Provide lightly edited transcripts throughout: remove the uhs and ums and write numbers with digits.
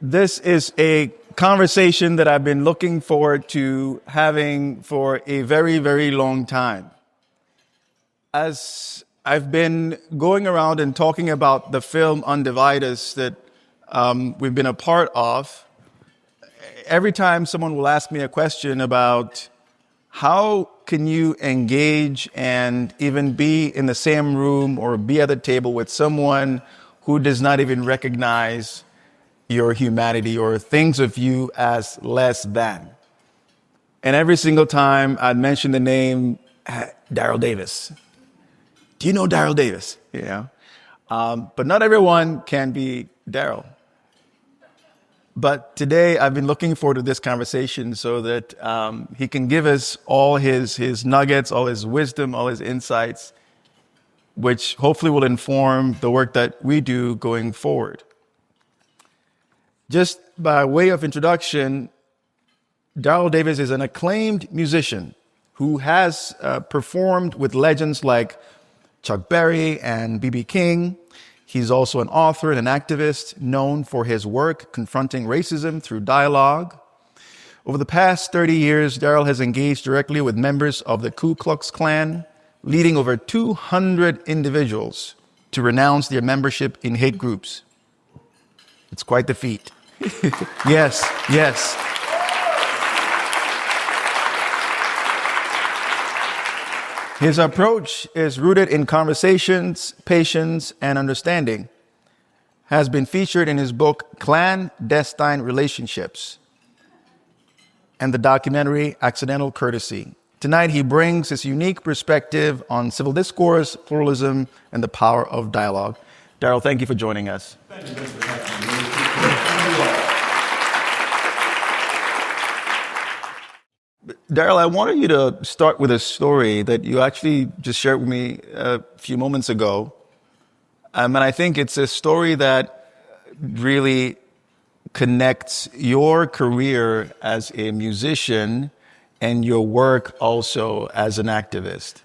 This is a conversation that I've been looking forward to having for a very, very long time. As I've been going around and talking about the film Undivided Us that we've been a part of, every time someone will ask me a question about how can you engage and even be in the same room or be at the table with someone who does not even recognize your humanity or thinks of you as less than. And every single time I'd mention the name Daryl Davis. Do you know Daryl Davis? But not everyone can be Daryl. But today I've been looking forward to this conversation so that he can give us all his nuggets, all his wisdom, all his insights, which hopefully will inform the work that we do going forward. Just by way of introduction, Daryl Davis is an acclaimed musician who has performed with legends like Chuck Berry and B.B. King. He's also an author and an activist known for his work confronting racism through dialogue. Over the past 30 years, Daryl has engaged directly with members of the Ku Klux Klan, leading over 200 individuals to renounce their membership in hate groups. It's quite the feat. Yes. His approach is rooted in conversations, patience, and understanding. Has been featured in his book, Clandestine Relationships, and the documentary, Accidental Courtesy. Tonight, he brings his unique perspective on civil discourse, pluralism, and the power of dialogue. Daryl, thank you for joining us. Thank you for having me. Daryl, I wanted you to start with a story that you actually just shared with me a few moments ago. And I think it's a story that really connects your career as a musician and your work also as an activist.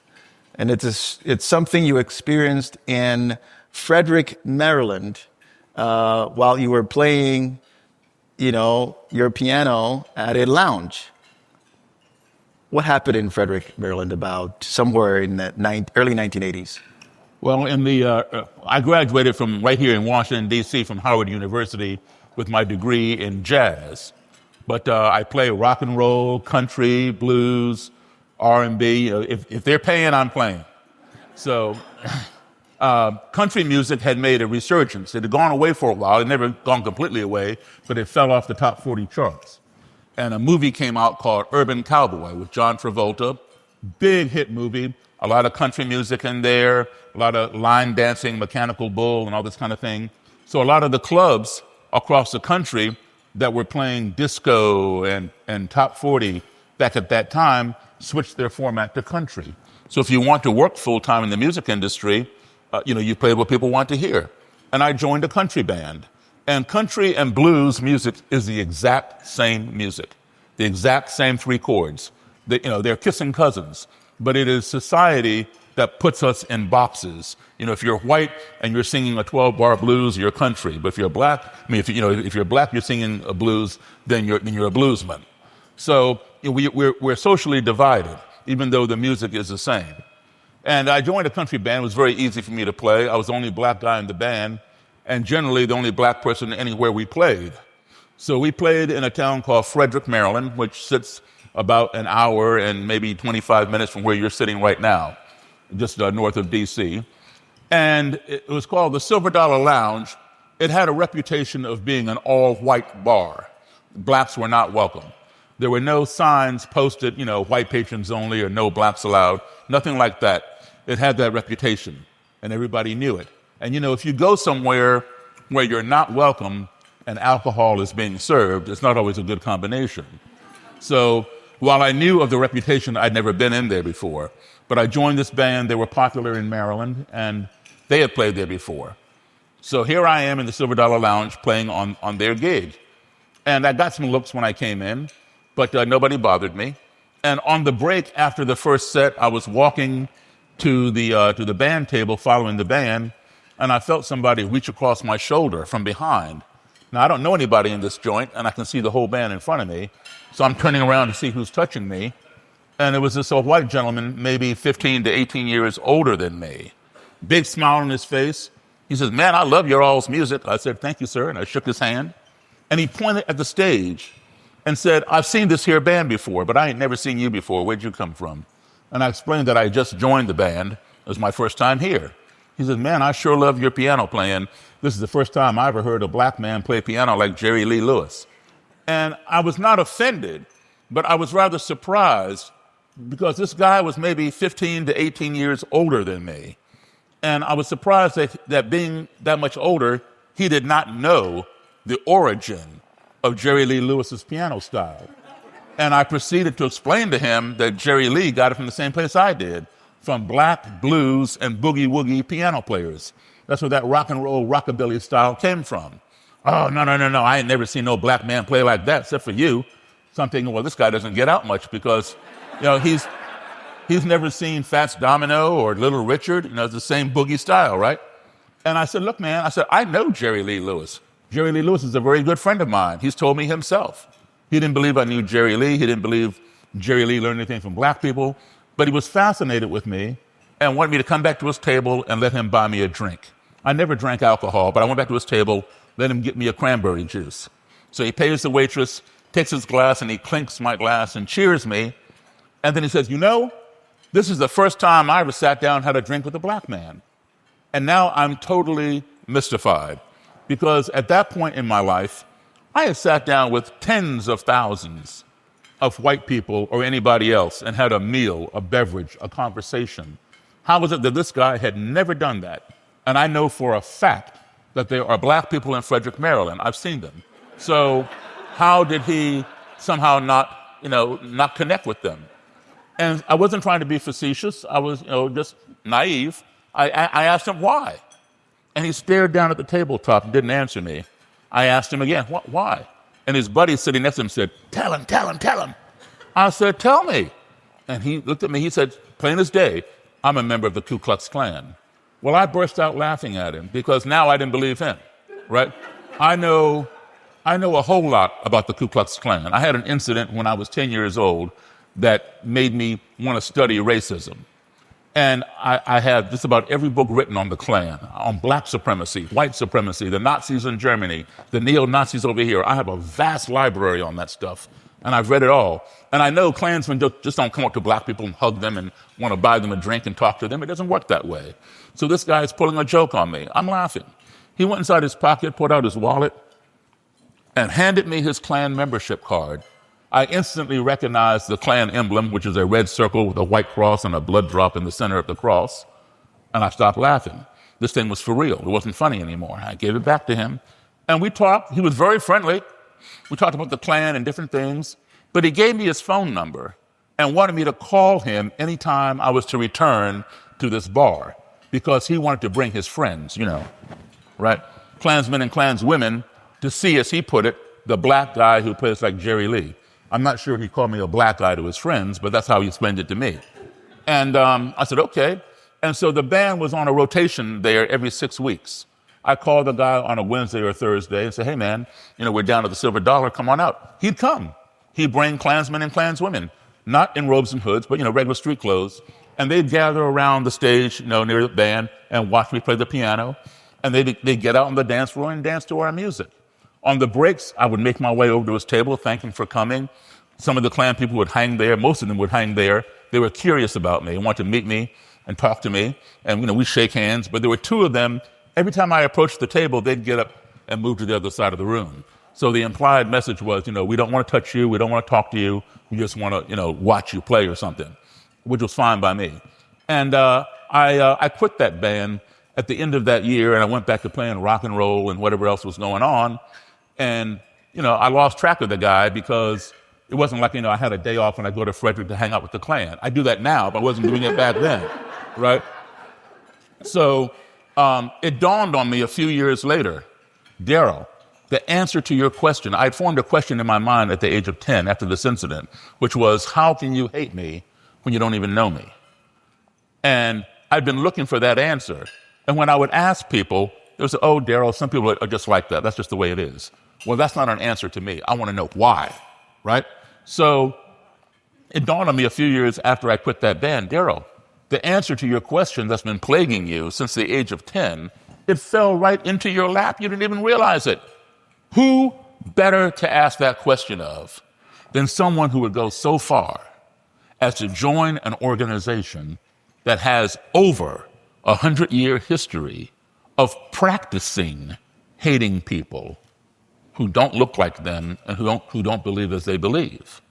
And it's something you experienced in Frederick, Maryland, while you were playing, your piano at a lounge. What happened in Frederick, Maryland about somewhere in the early 1980s? Well, I graduated from right here in Washington, D.C. from Howard University with my degree in jazz. But I play rock and roll, country, blues, R&B. If they're paying, I'm playing. So country music had made a resurgence. It had gone away for a while. It had never gone completely away, but it fell off the top 40 charts. And a movie came out called Urban Cowboy with John Travolta. Big hit movie. A lot of country music in there, a lot of line dancing, Mechanical Bull, and all this kind of thing. So a lot of the clubs across the country that were playing disco and top 40 back at that time switched their format to country. So if you want to work full-time in the music industry, you play what people want to hear. And I joined a country band. And country and blues music is the exact same music, the exact same three chords. They're kissing cousins, but it is society that puts us in boxes. If you're white and you're singing a 12-bar blues, you're country. But if you're black, if you're black, you're singing a blues, then you're a bluesman. So we're socially divided, even though the music is the same. And I joined a country band. It was very easy for me to play. I was the only black guy in the band, and generally the only black person anywhere we played. So we played in a town called Frederick, Maryland, which sits about an hour and maybe 25 minutes from where you're sitting right now, just north of D.C. And it was called the Silver Dollar Lounge. It had a reputation of being an all-white bar. Blacks were not welcome. There were no signs posted, white patrons only or no blacks allowed, nothing like that. It had that reputation, and everybody knew it. And, if you go somewhere where you're not welcome and alcohol is being served, it's not always a good combination. So while I knew of the reputation, I'd never been in there before. But I joined this band. They were popular in Maryland, and they had played there before. So here I am in the Silver Dollar Lounge playing on their gig. And I got some looks when I came in, but nobody bothered me. And on the break after the first set, I was walking to the band table following the band, and I felt somebody reach across my shoulder from behind Now, I don't know anybody in this joint, and I can see the whole band in front of me. So I'm turning around to see who's touching me. And it was this old white gentleman, maybe 15 to 18 years older than me. Big smile on his face. He says, "Man, I love your all's music." I said, "Thank you, sir." And I shook his hand. And he pointed at the stage and said, "I've seen this here band before, but I ain't never seen you before. Where'd you come from?" And I explained that I just joined the band. It was my first time here. He said, "Man, I sure love your piano playing. This is the first time I ever heard a black man play piano like Jerry Lee Lewis." And I was not offended, but I was rather surprised because this guy was maybe 15 to 18 years older than me. And I was surprised that being that much older, he did not know the origin of Jerry Lee Lewis's piano style. And I proceeded to explain to him that Jerry Lee got it from the same place I did, from black, blues, and boogie-woogie piano players. That's where that rock and roll, rockabilly style came from. "Oh, no, I ain't never seen no black man play like that except for you." So I'm thinking, well, this guy doesn't get out much because, he's never seen Fats Domino or Little Richard. It's the same boogie style, right? And I said, "Look, man," I know Jerry Lee Lewis. Jerry Lee Lewis is a very good friend of mine. He's told me himself. He didn't believe I knew Jerry Lee. He didn't believe Jerry Lee learned anything from black people. But he was fascinated with me and wanted me to come back to his table and let him buy me a drink. I never drank alcohol, but I went back to his table, let him get me a cranberry juice. So he pays the waitress, takes his glass, and he clinks my glass and cheers me. And then he says, "This is the first time I ever sat down and had a drink with a black man." And now I'm totally mystified because at that point in my life, I had sat down with tens of thousands of white people or anybody else and had a meal, a beverage, a conversation. How was it that this guy had never done that? And I know for a fact that there are black people in Frederick, Maryland. I've seen them. So how did he somehow not connect with them? And I wasn't trying to be facetious. I was, just naive. I asked him why. And he stared down at the tabletop and didn't answer me. I asked him again, why? And his buddy sitting next to him said, tell him. I said, "Tell me." And he looked at me, he said, plain as day, "I'm a member of the Ku Klux Klan." Well, I burst out laughing at him because now I didn't believe him, right? I know a whole lot about the Ku Klux Klan. I had an incident when I was 10 years old that made me want to study racism. And I have just about every book written on the Klan, on black supremacy, white supremacy, the Nazis in Germany, the neo-Nazis over here. I have a vast library on that stuff, and I've read it all. And I know Klansmen just don't come up to black people and hug them and want to buy them a drink and talk to them. It doesn't work that way. So this guy is pulling a joke on me. I'm laughing. He went inside his pocket, pulled out his wallet, and handed me his Klan membership card. I instantly recognized the Klan emblem, which is a red circle with a white cross and a blood drop in the center of the cross, and I stopped laughing. This thing was for real. It wasn't funny anymore. I gave it back to him, and we talked. He was very friendly. We talked about the Klan and different things, but he gave me his phone number and wanted me to call him anytime I was to return to this bar because he wanted to bring his friends, right? Klansmen and Klanswomen to see, as he put it, the black guy who plays like Jerry Lee. I'm not sure he called me a black guy to his friends, but that's how he explained it to me. And I said, okay. And so the band was on a rotation there every 6 weeks. I called the guy on a Wednesday or Thursday and said, "Hey, man, we're down at the Silver Dollar. Come on out." He'd come. He'd bring Klansmen and Klanswomen, not in robes and hoods, but, regular street clothes. And they'd gather around the stage, near the band and watch me play the piano. And they'd get out on the dance floor and dance to our music. On the breaks, I would make my way over to his table, thank him for coming. Some of the Klan people would hang there. Most of them would hang there. They were curious about me and wanted to meet me and talk to me. And, we'd shake hands. But there were two of them. Every time I approached the table, they'd get up and move to the other side of the room. So the implied message was, we don't want to touch you. We don't want to talk to you. We just want to, watch you play or something, which was fine by me. And I quit that band at the end of that year, and I went back to playing rock and roll and whatever else was going on. And, I lost track of the guy because it wasn't like, I had a day off when I go to Frederick to hang out with the Klan. I do that now, but I wasn't doing it back then, right? So it dawned on me a few years later, Daryl, the answer to your question, I had formed a question in my mind at the age of 10 after this incident, which was, how can you hate me when you don't even know me? And I'd been looking for that answer. And when I would ask people, They'll say, oh, Daryl, some people are just like that. That's just the way it is. Well, that's not an answer to me. I want to know why, right? So it dawned on me a few years after I quit that band, Daryl, the answer to your question that's been plaguing you since the age of 10, it fell right into your lap. You didn't even realize it. Who better to ask that question of than someone who would go so far as to join an organization that has over 100-year history of practicing hating people who don't look like them and who don't believe as they believe?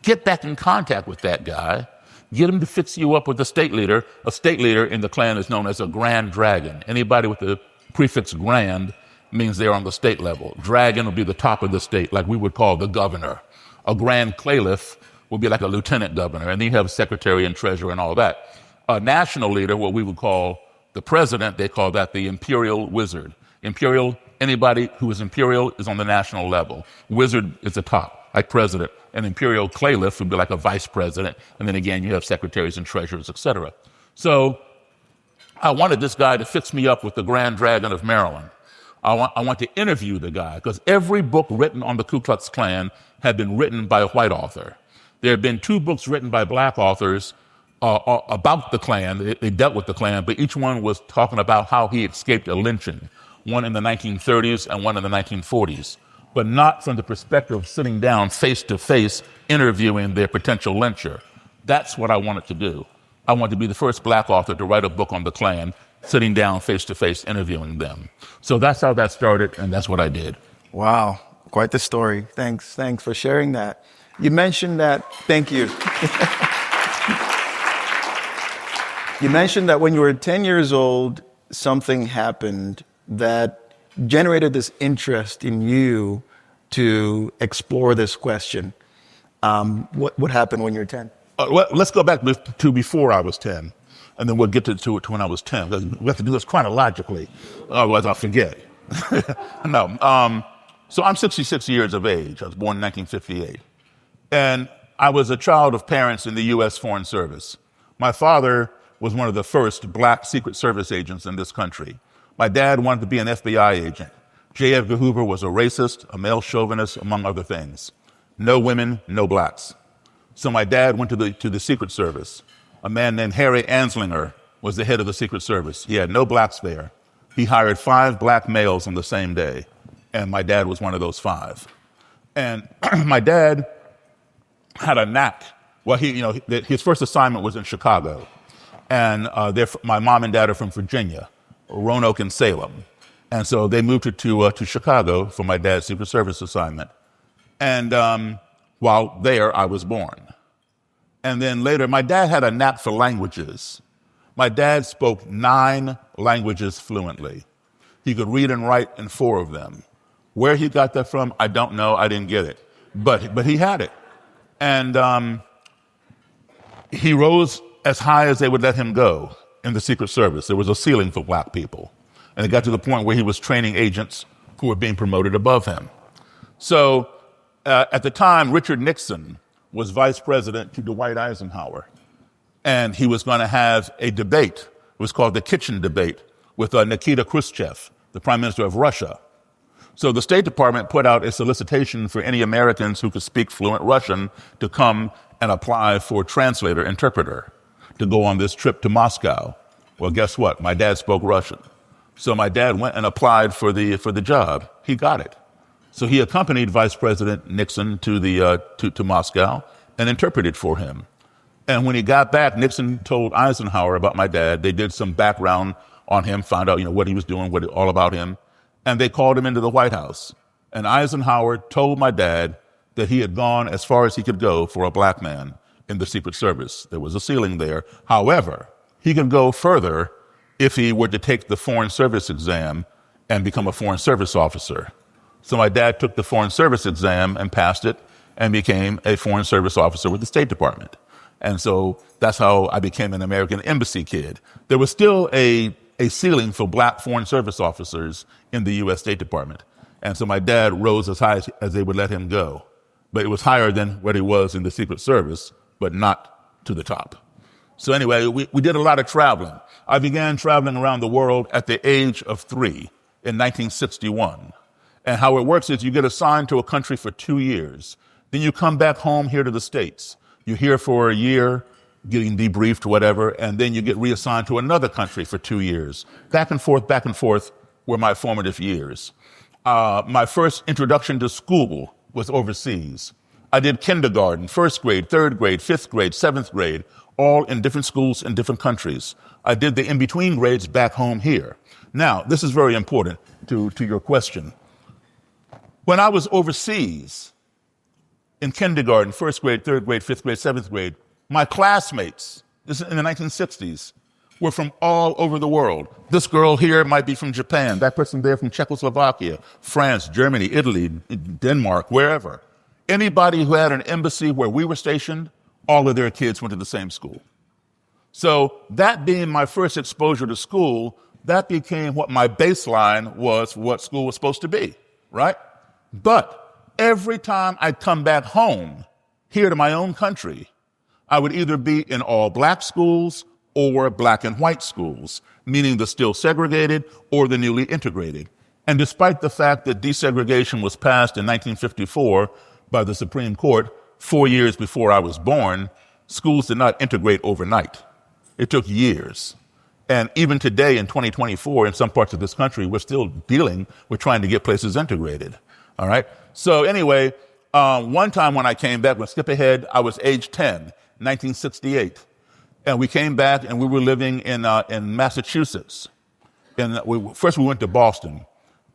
Get back in contact with that guy. Get him to fix you up with a state leader. A state leader in the Klan is known as a Grand Dragon. Anybody with the prefix grand means they're on the state level. Dragon will be the top of the state, like we would call the governor. A Grand Caliph will be like a lieutenant governor, and then you have a secretary and treasurer and all that. A national leader, what we would call the president, they call that the imperial wizard. Imperial, anybody who is imperial is on the national level. Wizard is the top, like president. An imperial caliph would be like a vice president, and then again you have secretaries and treasurers, etc. So I wanted this guy to fix me up with the Grand Dragon of Maryland. I want to interview the guy, because every book written on the Ku Klux Klan had been written by a white author. There have been 2 books written by black authors about the Klan. They dealt with the Klan, but each one was talking about how he escaped a lynching, one in the 1930s and one in the 1940s, but not from the perspective of sitting down face-to-face interviewing their potential lyncher. That's what I wanted to do. I wanted to be the first black author to write a book on the Klan, sitting down face-to-face interviewing them. So that's how that started, and that's what I did. Wow, quite the story. Thanks for sharing that. You mentioned that, thank you. You mentioned that when you were 10 years old, something happened that generated this interest in you to explore this question. What happened when you were 10? Well, let's go back to before I was 10, and then we'll get to it when I was 10. We have to do this chronologically, otherwise I'll forget. No. So I'm 66 years of age. I was born in 1958. And I was a child of parents in the U.S. Foreign Service. My father was one of the first black Secret Service agents in this country. My dad wanted to be an FBI agent. J. Edgar Hoover was a racist, a male chauvinist, among other things. No women, no blacks. So my dad went to the Secret Service. A man named Harry Anslinger was the head of the Secret Service. He had no blacks there. He hired 5 black males on the same day, and my dad was one of those 5. And my dad had a knack. Well, his first assignment was in Chicago, and my mom and dad are from Virginia, Roanoke and Salem, and so they moved to Chicago for my dad's Secret Service assignment. And while there, I was born. And then later, my dad had a knack for languages. My dad spoke 9 languages fluently. He could read and write in 4 of them. Where he got that from, I don't know. I didn't get it. But he had it. And he rose as high as they would let him go in the Secret Service. There was a ceiling for black people. And it got to the point where he was training agents who were being promoted above him. So at the time, Richard Nixon was vice president to Dwight Eisenhower. And he was going to have a debate. It was called the kitchen debate with Nikita Khrushchev, the prime minister of Russia. So the State Department put out a solicitation for any Americans who could speak fluent Russian to come and apply for translator, interpreter, to go on this trip to Moscow. Well, guess what? My dad spoke Russian. So my dad went and applied for the job. He got it. So he accompanied Vice President Nixon to Moscow and interpreted for him. And when he got back, Nixon told Eisenhower about my dad. They did some background on him, found out what he was doing, all about him. And they called him into the White House. And Eisenhower told my dad that he had gone as far as he could go for a black man in the Secret Service. There was a ceiling there. However, he could go further if he were to take the Foreign Service exam and become a Foreign Service officer. So my dad took the Foreign Service exam and passed it and became a Foreign Service officer with the State Department. And so that's how I became an American embassy kid. There was still a ceiling for black Foreign Service officers in the U.S. State Department. And so my dad rose as high as they would let him go. But it was higher than what he was in the Secret Service, but not to the top. So anyway, we did a lot of traveling. I began traveling around the world at the age of 3. in 1961. And how it works is you get assigned to a country for 2 years. Then you come back home here to the States. You're here for a year, getting debriefed, whatever, and then you get reassigned to another country for 2 years. Back and forth were my formative years. My first introduction to school was overseas. I did kindergarten, first grade, third grade, fifth grade, seventh grade, all in different schools in different countries. I did the in-between grades back home here. Now, this is very important to your question. When I was overseas, in kindergarten, first grade, third grade, fifth grade, seventh grade, my classmates, this is in the 1960s, were from all over the world. This girl here might be from Japan, that person there from Czechoslovakia, France, Germany, Italy, Denmark, wherever. Anybody who had an embassy where we were stationed, all of their kids went to the same school. So that being my first exposure to school, that became what my baseline was for what school was supposed to be, right? But every time I'd come back home, here to my own country, I would either be in all black schools or black and white schools, meaning the still segregated or the newly integrated. And despite the fact that desegregation was passed in 1954 by the Supreme Court 4 years before I was born, schools did not integrate overnight. It took years. And even today in 2024, in some parts of this country, we're still dealing with trying to get places integrated. All right. So anyway, one time when I came back, let's skip ahead, I was age 10, 1968. And we came back and we were living in Massachusetts. And first we went to Boston.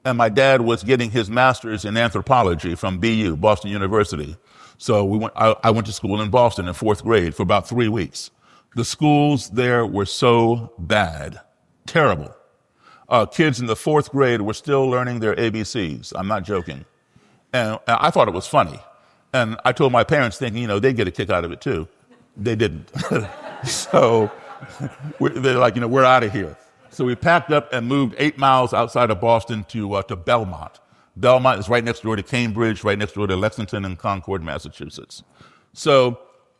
And my dad was getting his master's in anthropology from BU, Boston University. So I went to school in Boston in fourth grade for about 3 weeks. The schools there were so bad, terrible. Kids in the fourth grade were still learning their ABCs. I'm not joking. And I thought it was funny. And I told my parents thinking, they'd get a kick out of it too. They didn't. So they're like, we're out of here. So we packed up and moved 8 miles outside of Boston to Belmont. Belmont is right next door to Cambridge, right next door to Lexington and Concord, Massachusetts. So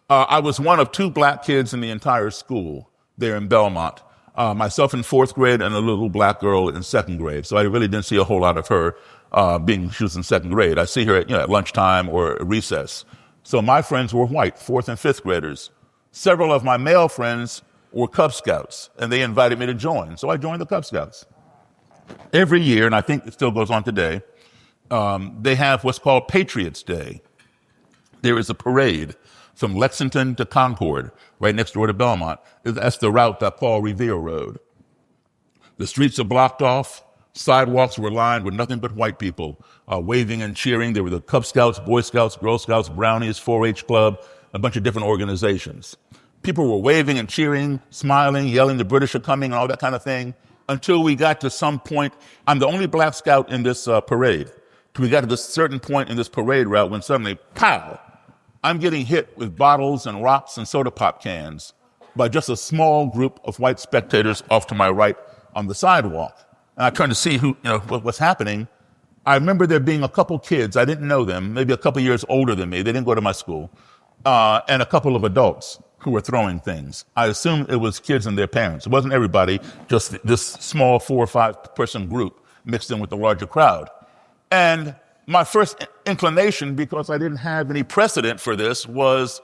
I was one of 2 black kids in the entire school there in Belmont. Myself in fourth grade and a little black girl in second grade. So I really didn't see a whole lot of her she was in second grade. I see her at lunchtime or recess. So my friends were white, fourth and fifth graders. Several of my male friends were Cub Scouts, and they invited me to join. So I joined the Cub Scouts. Every year, and I think it still goes on today, they have what's called Patriots Day. There is a parade from Lexington to Concord, right next door to Belmont. That's the route that Paul Revere rode. The streets are blocked off. Sidewalks were lined with nothing but white people waving and cheering. There were the Cub Scouts, Boy Scouts, Girl Scouts, Brownies, 4-H Club, a bunch of different organizations. People were waving and cheering, smiling, yelling, the British are coming, and all that kind of thing, until we got to some point. I'm the only black scout in this parade. Till we got to this certain point in this parade route when suddenly, pow, I'm getting hit with bottles and rocks and soda pop cans by just a small group of white spectators off to my right on the sidewalk. And I turned to see what's happening. I remember there being a couple kids, I didn't know them, maybe a couple years older than me, they didn't go to my school, and a couple of adults who were throwing things. I assumed it was kids and their parents. It wasn't everybody, just this small 4 or 5 person group mixed in with the larger crowd. And my first inclination, because I didn't have any precedent for this, was,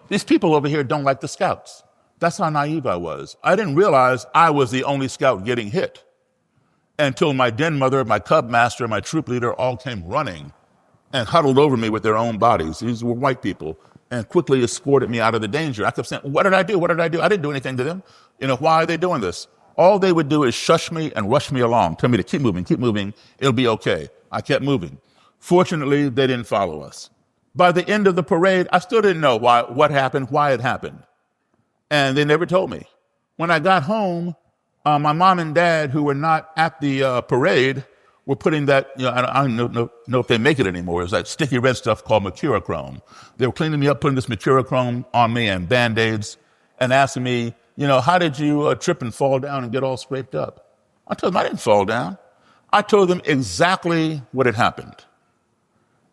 these people over here don't like the Scouts. That's how naive I was. I didn't realize I was the only scout getting hit until my den mother, my cub master, my troop leader all came running and huddled over me with their own bodies. These were white people, and quickly escorted me out of the danger. I kept saying, what did I do? What did I do? I didn't do anything to them. Why are they doing this? All they would do is shush me and rush me along, tell me to keep moving, it'll be okay. I kept moving. Fortunately, they didn't follow us. By the end of the parade, I still didn't know what happened, why it happened. And they never told me. When I got home, my mom and dad, who were not at the parade, were putting that, I don't know if they make it anymore. It was that sticky red stuff called mercurochrome. They were cleaning me up, putting this mercurochrome on me and Band-Aids, and asking me, how did you trip and fall down and get all scraped up? I told them I didn't fall down. I told them exactly what had happened.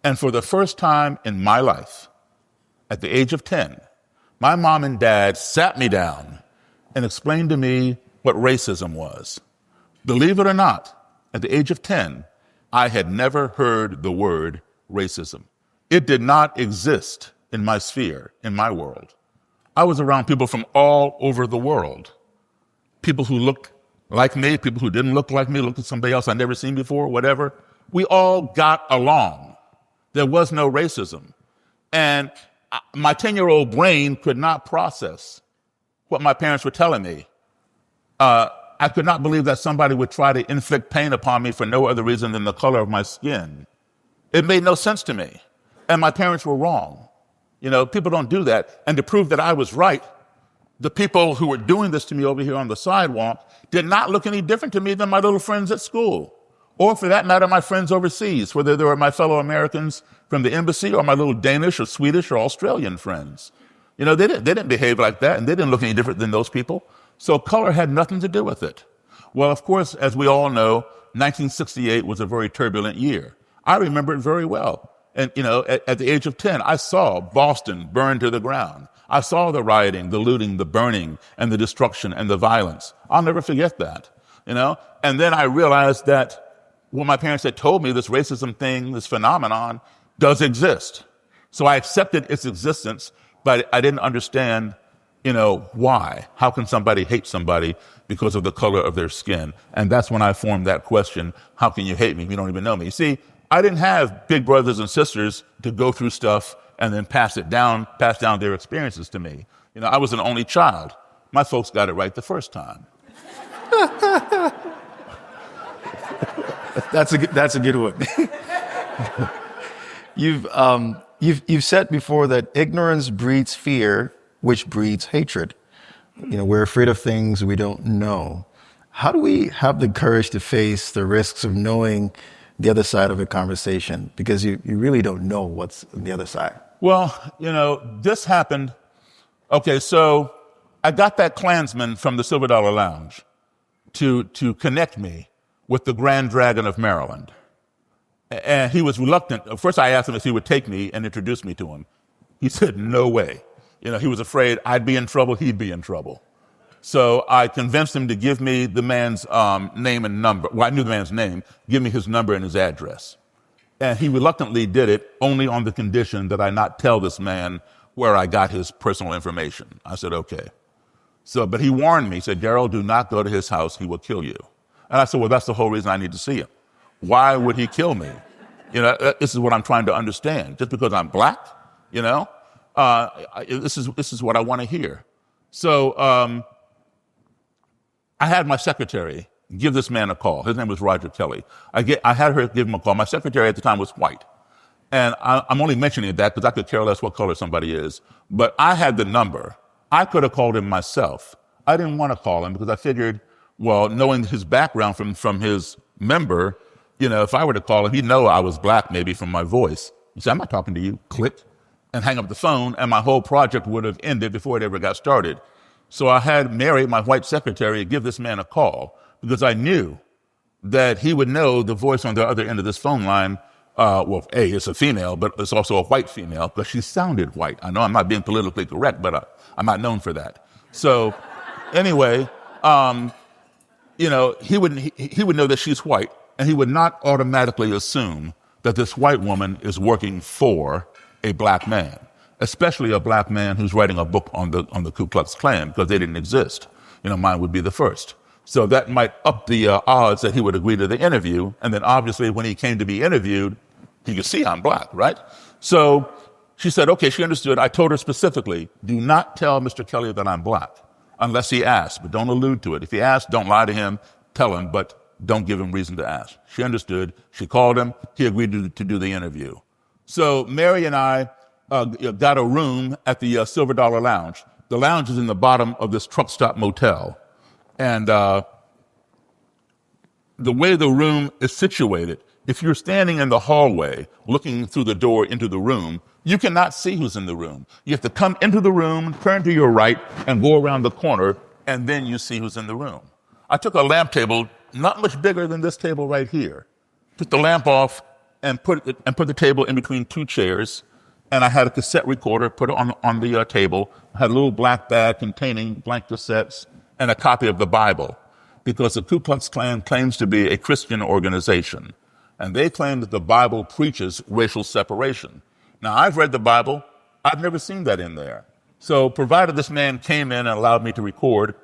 And for the first time in my life, at the age of 10, my mom and dad sat me down and explained to me what racism was. Believe it or not, at the age of 10, I had never heard the word racism. It did not exist in my sphere, in my world. I was around people from all over the world. People who looked like me, people who didn't look like me, looked at somebody else I'd never seen before, whatever. We all got along. There was no racism. And my 10-year-old brain could not process what my parents were telling me. I could not believe that somebody would try to inflict pain upon me for no other reason than the color of my skin. It made no sense to me. And my parents were wrong. You know, people don't do that. And to prove that I was right, the people who were doing this to me over here on the sidewalk did not look any different to me than my little friends at school. Or for that matter, my friends overseas, whether they were my fellow Americans from the embassy or my little Danish or Swedish or Australian friends. You know, they didn't behave like that, and they didn't look any different than those people. So color had nothing to do with it. Well, of course, as we all know, 1968 was a very turbulent year. I remember it very well. And, you know, at the age of 10, I saw Boston burned to the ground. I saw the rioting, the looting, the burning, and the destruction and the violence. I'll never forget that, you know? And then I realized that what my parents had told me, this racism thing, this phenomenon, does exist. So I accepted its existence, but I didn't understand, you know, why. How can somebody hate somebody because of the color of their skin? And that's when I formed that question, how can you hate me if you don't even know me? You see, I didn't have big brothers and sisters to go through stuff and then pass down their experiences to me. You know, I was an only child. My folks got it right the first time. That's a good one. You've said before that ignorance breeds fear, which breeds hatred. You know, we're afraid of things we don't know. How do we have the courage to face the risks of knowing the other side of a conversation? Because you really don't know what's on the other side. Well, you know, this happened. Okay, so I got that Klansman from the Silver Dollar Lounge to connect me with the Grand Dragon of Maryland. And he was reluctant. First, I asked him if he would take me and introduce me to him. He said, no way. You know, he was afraid I'd be in trouble, he'd be in trouble. So I convinced him to give me the man's name and number. Well, I knew the man's name. Give me his number and his address. And he reluctantly did it only on the condition that I not tell this man where I got his personal information. I said, okay. So, but he warned me. He said, Daryl, do not go to his house. He will kill you. And I said, well, that's the whole reason I need to see him. Why would he kill me? You know, this is what I'm trying to understand. Just because I'm black, you know, this is what I want to hear. So I had my secretary give this man a call. His name was Roger Kelly. I had her give him a call. My secretary at the time was white. And I'm only mentioning that because I could care less what color somebody is. But I had the number. I could have called him myself. I didn't want to call him because I figured, well, knowing his background from his member, you know, if I were to call him, he'd know I was black maybe from my voice. He said, I'm not talking to you. Click. And hang up the phone, and my whole project would have ended before it ever got started. So I had Mary, my white secretary, give this man a call because I knew that he would know the voice on the other end of this phone line. Well, A, it's a female, but it's also a white female because she sounded white. I know I'm not being politically correct, but I'm not known for that. So anyway, you know, he would know that she's white, and he would not automatically assume that this white woman is working for a black man, especially a black man who's writing a book on the Ku Klux Klan, because they didn't exist. You know, mine would be the first. So that might up the odds that he would agree to the interview. And then obviously when he came to be interviewed, he could see I'm black, right? So she said, okay, she understood. I told her specifically, do not tell Mr. Kelly that I'm black unless he asks, but don't allude to it. If he asks, don't lie to him, tell him, but don't give him reason to ask. She understood. She called him. He agreed to do the interview. So Mary and I got a room at the Silver Dollar Lounge. The lounge is in the bottom of this truck stop motel. And the way the room is situated, if you're standing in the hallway looking through the door into the room, you cannot see who's in the room. You have to come into the room, turn to your right, and go around the corner, and then you see who's in the room. I took a lamp table, not much bigger than this table right here, took the lamp off and put the table in between two chairs, and I had a cassette recorder, put it on the table. I had a little black bag containing blank cassettes and a copy of the Bible. because the Ku Klux Klan claims to be a Christian organization, and they claim that the Bible preaches racial separation. Now, I've read the Bible. I've never seen that in there. So provided this man came in and allowed me to record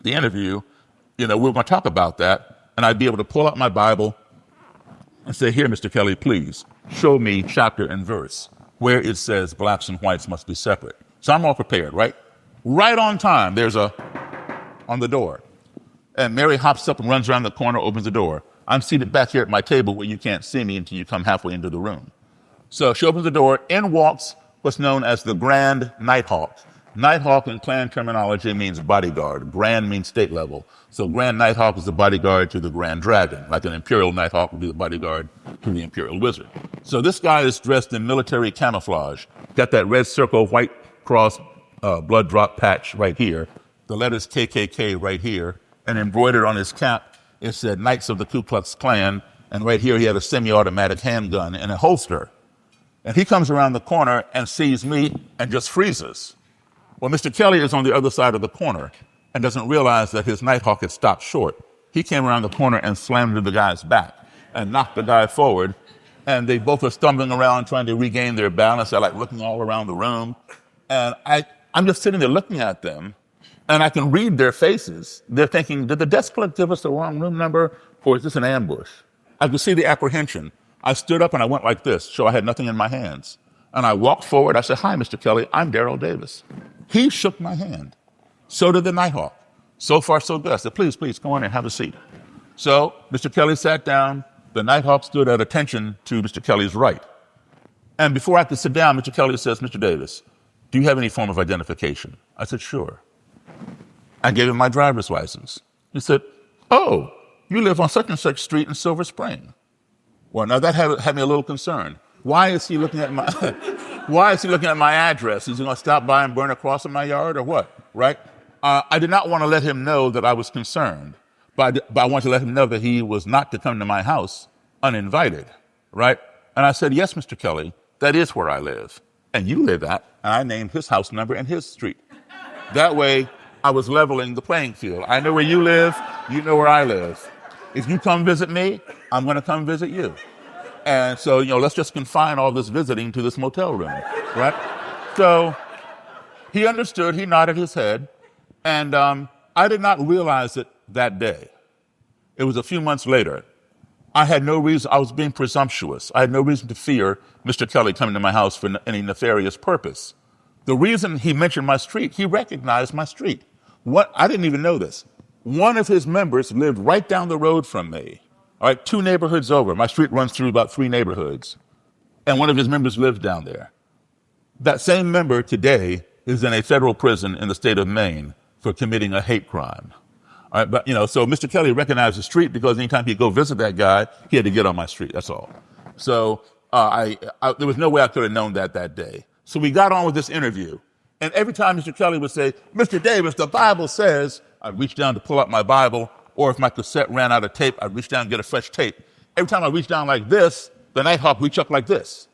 the interview, we were going to talk about that, and I'd be able to pull out my Bible and say, here, Mr. Kelly, please, show me chapter and verse where it says blacks and whites must be separate. So I'm all prepared, right? Right on time, there's on the door. And Mary hops up and runs around the corner, opens the door. I'm seated back here at my table where you can't see me until you come halfway into the room. So she opens the door, in walks what's known as the Grand Nighthawk. Nighthawk in Klan terminology means bodyguard. Grand means state level. So Grand Nighthawk is the bodyguard to the Grand Dragon, like an Imperial Nighthawk would be the bodyguard to the Imperial Wizard. So this guy is dressed in military camouflage. Got that red circle, white cross, blood drop patch right here. The letters KKK right here. And embroidered on his cap, it said Knights of the Ku Klux Klan. And right here he had a semi-automatic handgun in a holster. And he comes around the corner and sees me and just freezes. Well, Mr. Kelly is on the other side of the corner and doesn't realize that his Nighthawk had stopped short. He came around the corner and slammed into the guy's back and knocked the guy forward. And they both are stumbling around trying to regain their balance. They're like looking all around the room. And I'm just sitting there looking at them, and I can read their faces. They're thinking, did the desk clerk give us the wrong room number, or is this an ambush? I could see the apprehension. I stood up and I went like this, so I had nothing in my hands. And I walked forward. I said, hi, Mr. Kelly, I'm Daryl Davis. He shook my hand. So did the Nighthawk. So far, so good. I said, please, come on in, have a seat. So Mr. Kelly sat down. The Nighthawk stood at attention to Mr. Kelly's right. And before I could sit down, Mr. Kelly says, Mr. Davis, do you have any form of identification? I said, sure. I gave him my driver's license. He said, oh, you live on such and such street in Silver Spring. Well, now that had me a little concerned. Why is he looking at my address? Is he going to stop by and burn a cross in my yard or what? Right? I did not want to let him know that I was concerned, but I wanted to let him know that he was not to come to my house uninvited. Right? And I said, yes, Mr. Kelly, that is where I live. And you live at, and I named his house number and his street. That way, I was leveling the playing field. I know where you live, you know where I live. If you come visit me, I'm going to come visit you. And so, let's just confine all this visiting to this motel room, right? So he understood, he nodded his head, and I did not realize it that day. It was a few months later. I had no reason, I was being presumptuous. I had no reason to fear Mr. Kelly coming to my house for any nefarious purpose. The reason he mentioned my street, he recognized my street. I didn't even know this. One of his members lived right down the road from me. All right, 2 neighborhoods over. My street runs through about 3 neighborhoods. And one of his members lives down there. That same member today is in a federal prison in the state of Maine for committing a hate crime. All right, but, so Mr. Kelly recognized the street because anytime he'd go visit that guy, he had to get on my street, that's all. So there was no way I could have known that day. So we got on with this interview. And every time Mr. Kelly would say, Mr. Davis, the Bible says, I'd reach down to pull out my Bible, or if my cassette ran out of tape, I'd reach down and get a fresh tape. Every time I reached down like this, the Nighthawk reached up like this.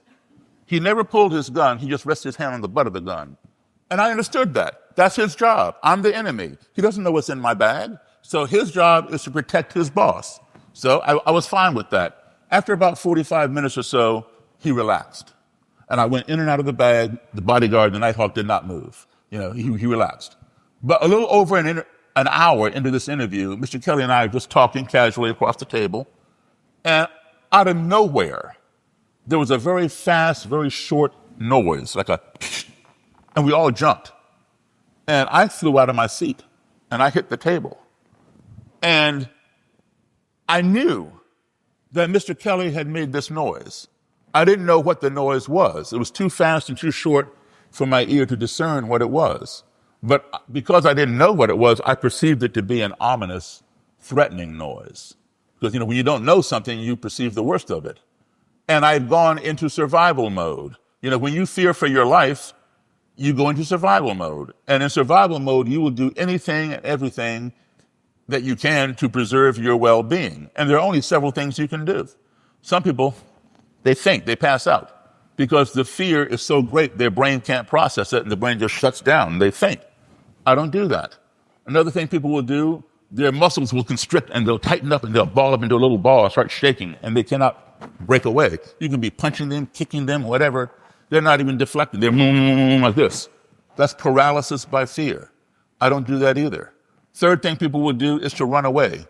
He never pulled his gun. He just rested his hand on the butt of the gun. And I understood that. That's his job. I'm the enemy. He doesn't know what's in my bag. So his job is to protect his boss. So I was fine with that. After about 45 minutes or so, he relaxed. And I went in and out of the bag. The bodyguard, the Nighthawk, did not move. He relaxed. But a little over an hour into this interview, Mr. Kelly and I were just talking casually across the table. And out of nowhere, there was a very fast, very short noise, like and we all jumped. And I flew out of my seat, and I hit the table. And I knew that Mr. Kelly had made this noise. I didn't know what the noise was. It was too fast and too short for my ear to discern what it was. But because I didn't know what it was, I perceived it to be an ominous, threatening noise. Because, when you don't know something, you perceive the worst of it. And I had gone into survival mode. When you fear for your life, you go into survival mode. And in survival mode, you will do anything and everything that you can to preserve your well-being. And there are only several things you can do. Some people, they pass out. Because the fear is so great, their brain can't process it, and the brain just shuts down, and they faint. I don't do that. Another thing people will do, their muscles will constrict and they'll tighten up and they'll ball up into a little ball and start shaking, and they cannot break away. You can be punching them, kicking them, whatever. They're not even deflected. They're like this. That's paralysis by fear. I don't do that either. Third thing people will do is to run away.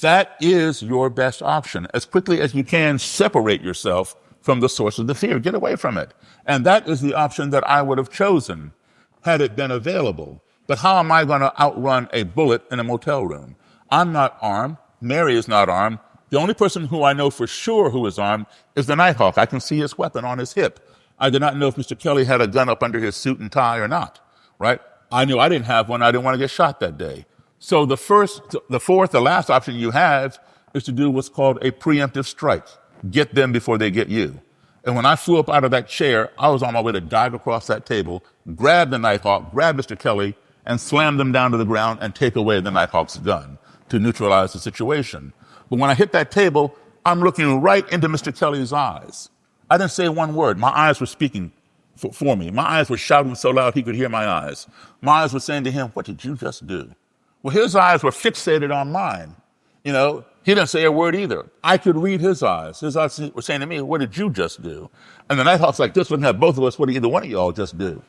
That is your best option. As quickly as you can, separate yourself from the source of the fear. Get away from it. And that is the option that I would have chosen had it been available. But how am I going to outrun a bullet in a motel room? I'm not armed. Mary is not armed. The only person who I know for sure who is armed is the Nighthawk. I can see his weapon on his hip. I did not know if Mr. Kelly had a gun up under his suit and tie or not, right? I knew I didn't have one. I didn't want to get shot that day. So the last option you have is to do what's called a preemptive strike. Get them before they get you. And when I flew up out of that chair, I was on my way to dive across that table, grab the Nighthawk, grab Mr. Kelly, and slam them down to the ground and take away the Nighthawk's gun to neutralize the situation. But when I hit that table, I'm looking right into Mr. Kelly's eyes. I didn't say one word. My eyes were speaking for me. My eyes were shouting so loud he could hear my eyes. My eyes were saying to him, "What did you just do?" Well, his eyes were fixated on mine. You know, he didn't say a word either. I could read his eyes. His eyes were saying to me, "What did you just do?" And the Nighthawk's like this, looking at both of us, "What did either one of y'all just do?"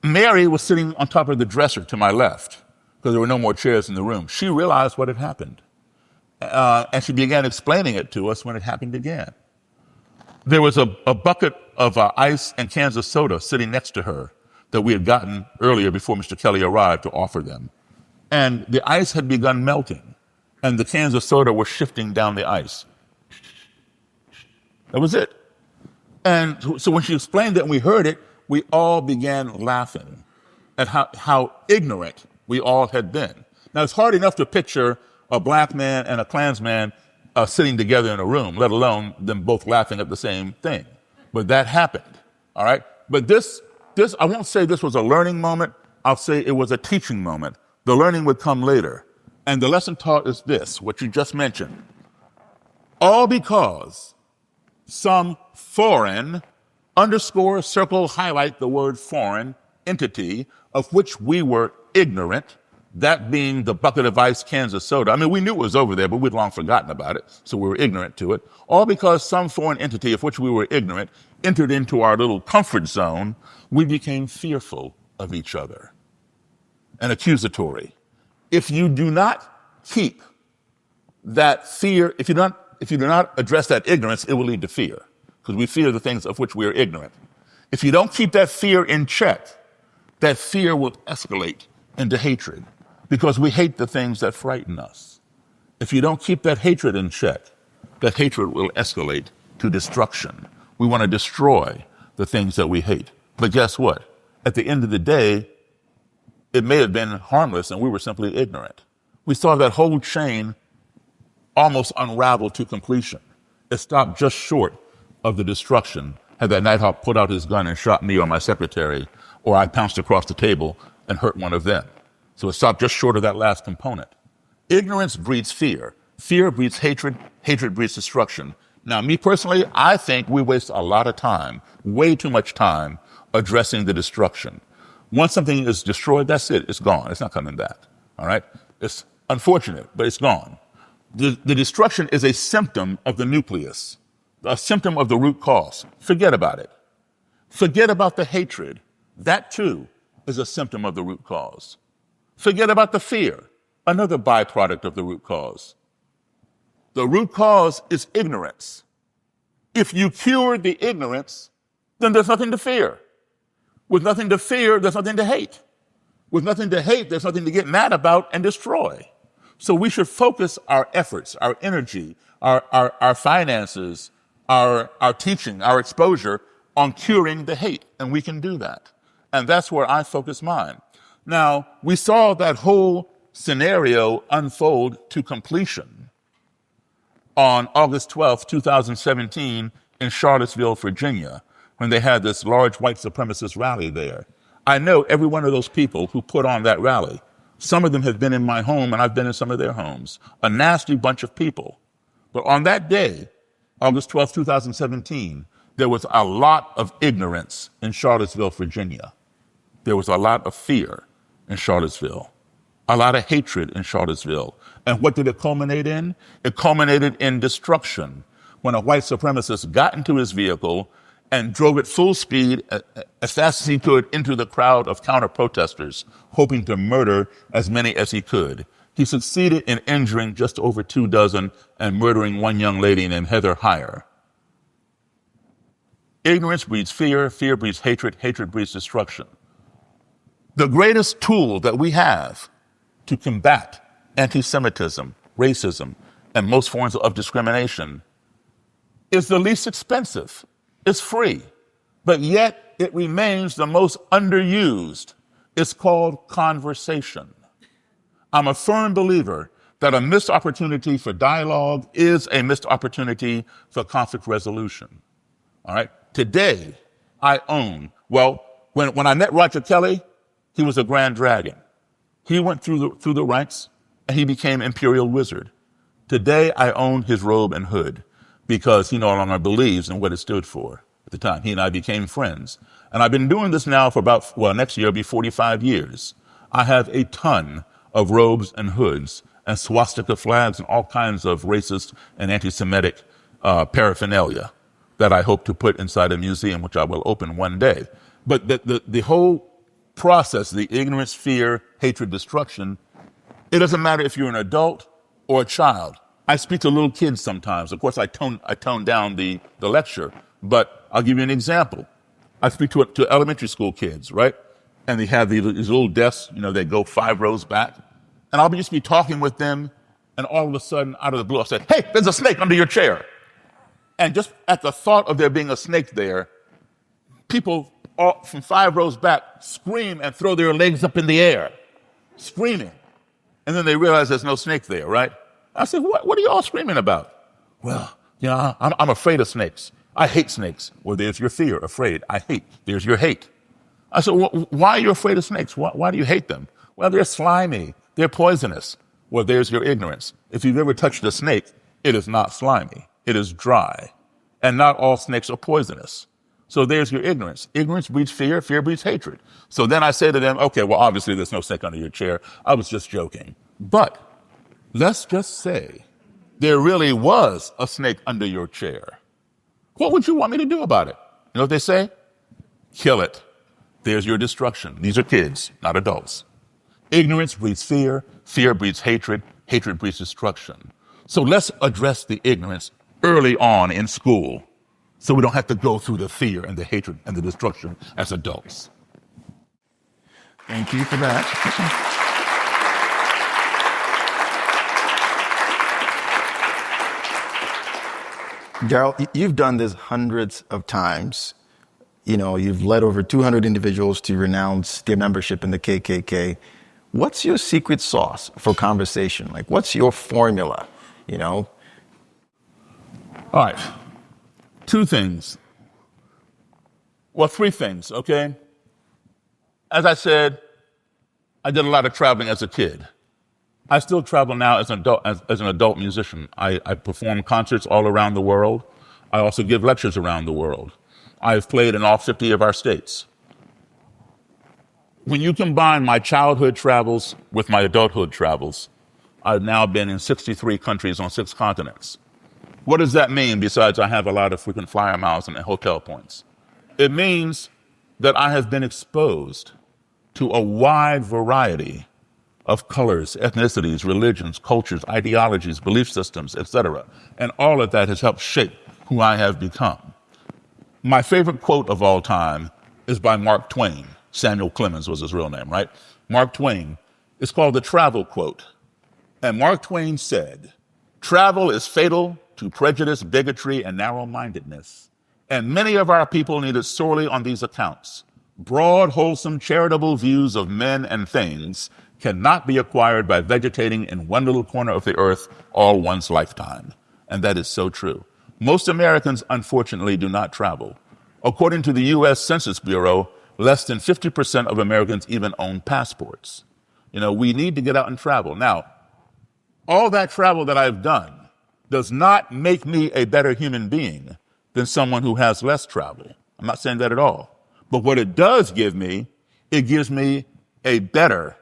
Mary was sitting on top of the dresser to my left because there were no more chairs in the room. She realized what had happened. And she began explaining it to us when it happened again. There was a bucket of ice and cans of soda sitting next to her that we had gotten earlier before Mr. Kelly arrived to offer them. And the ice had begun melting, and the cans of soda were shifting down the ice. That was it. And so when she explained it and we heard it, we all began laughing at how ignorant we all had been. Now, it's hard enough to picture a black man and a Klansman sitting together in a room, let alone them both laughing at the same thing. But that happened, all right? But this, I won't say this was a learning moment. I'll say it was a teaching moment. The learning would come later. And the lesson taught is this, what you just mentioned. All because some foreign, underscore, circle, highlight the word foreign, entity of which we were ignorant, that being the bucket of ice, cans of soda. I mean, we knew it was over there, but we'd long forgotten about it, so we were ignorant to it. All because some foreign entity of which we were ignorant entered into our little comfort zone, we became fearful of each other and accusatory. If you do not keep that fear, if you do not address that ignorance, it will lead to fear, because we fear the things of which we are ignorant. If you don't keep that fear in check, that fear will escalate into hatred, because we hate the things that frighten us. If you don't keep that hatred in check, that hatred will escalate to destruction. We want to destroy the things that we hate. But guess what? At the end of the day, it may have been harmless and we were simply ignorant. We saw that whole chain almost unravel to completion. It stopped just short of the destruction had that Nighthawk put out his gun and shot me or my secretary, or I pounced across the table and hurt one of them. So it stopped just short of that last component. Ignorance breeds fear. Fear breeds hatred. Hatred breeds destruction. Now, me personally, I think we waste a lot of time, way too much time, addressing the destruction. Once something is destroyed, that's it. It's gone. It's not coming back. All right? It's unfortunate, but it's gone. The destruction is a symptom of the nucleus, a symptom of the root cause. Forget about it. Forget about the hatred. That, too, is a symptom of the root cause. Forget about the fear, another byproduct of the root cause. The root cause is ignorance. If you cure the ignorance, then there's nothing to fear. With nothing to fear, there's nothing to hate. With nothing to hate, there's nothing to get mad about and destroy. So we should focus our efforts, our energy, our finances, our teaching, our exposure on curing the hate, and we can do that. And that's where I focus mine. Now, we saw that whole scenario unfold to completion on August 12th, 2017 in Charlottesville, Virginia, when they had this large white supremacist rally there. I know every one of those people who put on that rally. Some of them have been in my home, and I've been in some of their homes. A nasty bunch of people. But on that day, August 12th, 2017, there was a lot of ignorance in Charlottesville, Virginia. There was a lot of fear in Charlottesville. a lot of hatred in Charlottesville. And what did it culminate in? It culminated in destruction when a white supremacist got into his vehicle and drove at full speed as fast as he could into the crowd of counter-protesters, hoping to murder as many as he could. He succeeded in injuring just over 24 and murdering one young lady named Heather Heyer. Ignorance breeds fear, fear breeds hatred, hatred breeds destruction. The greatest tool that we have to combat anti-Semitism, racism, and most forms of discrimination is the least expensive. It's free, but yet it remains the most underused. It's called conversation. I'm a firm believer that a missed opportunity for dialogue is a missed opportunity for conflict resolution. All right? Today, I own, when I met Roger Kelly, he was a Grand Dragon. He went through the ranks and he became Imperial Wizard. Today, I own his robe and hood because he no longer believes in what it stood for at the time. He and I became friends. And I've been doing this now for next year will be 45 years. I have a ton of robes and hoods and swastika flags and all kinds of racist and anti-Semitic paraphernalia that I hope to put inside a museum, which I will open one day. But the whole process, the ignorance, fear, hatred, destruction, it doesn't matter if you're an adult or a child. I speak to little kids sometimes. Of course, I tone down the lecture, but I'll give you an example. I speak to elementary school kids, right? And they have these little desks, they go 5 rows back. And I'll just be talking with them, and all of a sudden, out of the blue, I'll say, "Hey, there's a snake under your chair." And just at the thought of there being a snake there, people from 5 rows back scream and throw their legs up in the air, screaming. And then they realize there's no snake there, right? I said, what are you all screaming about? Well, I'm afraid of snakes. I hate snakes. Well, there's your fear, afraid. I hate. There's your hate. I said, why are you afraid of snakes? Why do you hate them? Well, they're slimy. They're poisonous. Well, there's your ignorance. If you've ever touched a snake, it is not slimy. It is dry. And not all snakes are poisonous. So there's your ignorance. Ignorance breeds fear. Fear breeds hatred. So then I say to them, okay, well, obviously there's no snake under your chair. I was just joking. But let's just say there really was a snake under your chair. What would you want me to do about it? You know what they say? Kill it. There's your destruction. These are kids, not adults. Ignorance breeds fear. Fear breeds hatred. Hatred breeds destruction. So let's address the ignorance early on in school so we don't have to go through the fear and the hatred and the destruction as adults. Thank you for that. Daryl, you've done this hundreds of times. You've led over 200 individuals to renounce their membership in the KKK. What's your secret sauce for conversation? Like, what's your formula, All right. 2 things. Well, 3 things, okay? As I said, I did a lot of traveling as a kid. I still travel now as an adult musician. I perform concerts all around the world. I also give lectures around the world. I've played in all 50 of our states. When you combine my childhood travels with my adulthood travels, I've now been in 63 countries on 6 continents. What does that mean besides I have a lot of frequent flyer miles and hotel points? It means that I have been exposed to a wide variety of colors, ethnicities, religions, cultures, ideologies, belief systems, etc. And all of that has helped shape who I have become. My favorite quote of all time is by Mark Twain. Samuel Clemens was his real name, right? Mark Twain. It's called the travel quote. And Mark Twain said, "Travel is fatal to prejudice, bigotry, and narrow-mindedness. And many of our people need it sorely on these accounts. Broad, wholesome, charitable views of men and things cannot be acquired by vegetating in one little corner of the earth all one's lifetime." And that is so true. Most Americans, unfortunately, do not travel. According to the U.S. Census Bureau, less than 50% of Americans even own passports. We need to get out and travel. Now, all that travel that I've done does not make me a better human being than someone who has less travel. I'm not saying that at all. But what it does give me, it gives me a better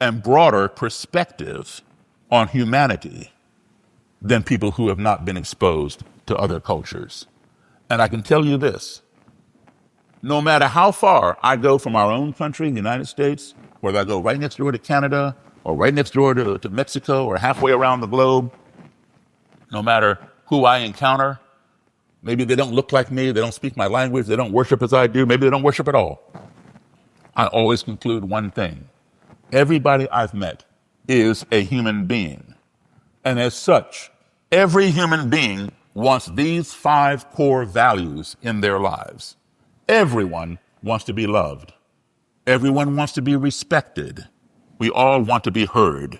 and broader perspective on humanity than people who have not been exposed to other cultures. And I can tell you this, no matter how far I go from our own country, the United States, whether I go right next door to Canada or right next door to Mexico or halfway around the globe, no matter who I encounter, maybe they don't look like me, they don't speak my language, they don't worship as I do, maybe they don't worship at all. I always conclude one thing. Everybody I've met is a human being. And as such, every human being wants these 5 core values in their lives. Everyone wants to be loved. Everyone wants to be respected. We all want to be heard.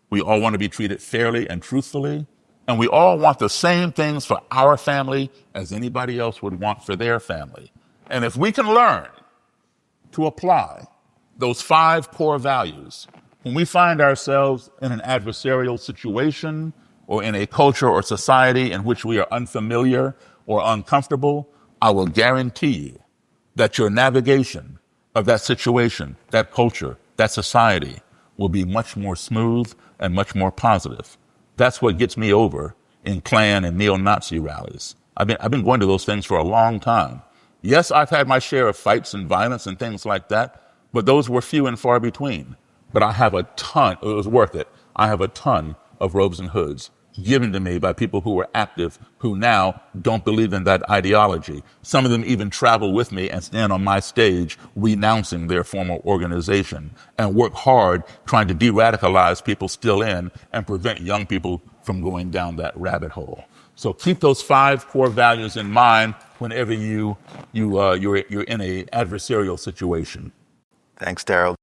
We all want to be treated fairly and truthfully. And we all want the same things for our family as anybody else would want for their family. And if we can learn to apply those 5 core values, when we find ourselves in an adversarial situation or in a culture or society in which we are unfamiliar or uncomfortable, I will guarantee you that your navigation of that situation, that culture, that society will be much more smooth and much more positive. That's what gets me over in Klan and neo-Nazi rallies. I've been going to those things for a long time. Yes, I've had my share of fights and violence and things like that, but those were few and far between. But I have a ton, it was worth it. I have a ton of robes and hoods given to me by people who were active, who now don't believe in that ideology. Some of them even travel with me and stand on my stage renouncing their former organization and work hard trying to de-radicalize people still in and prevent young people from going down that rabbit hole. So keep those 5 core values in mind whenever you're in an adversarial situation. Thanks, Daryl.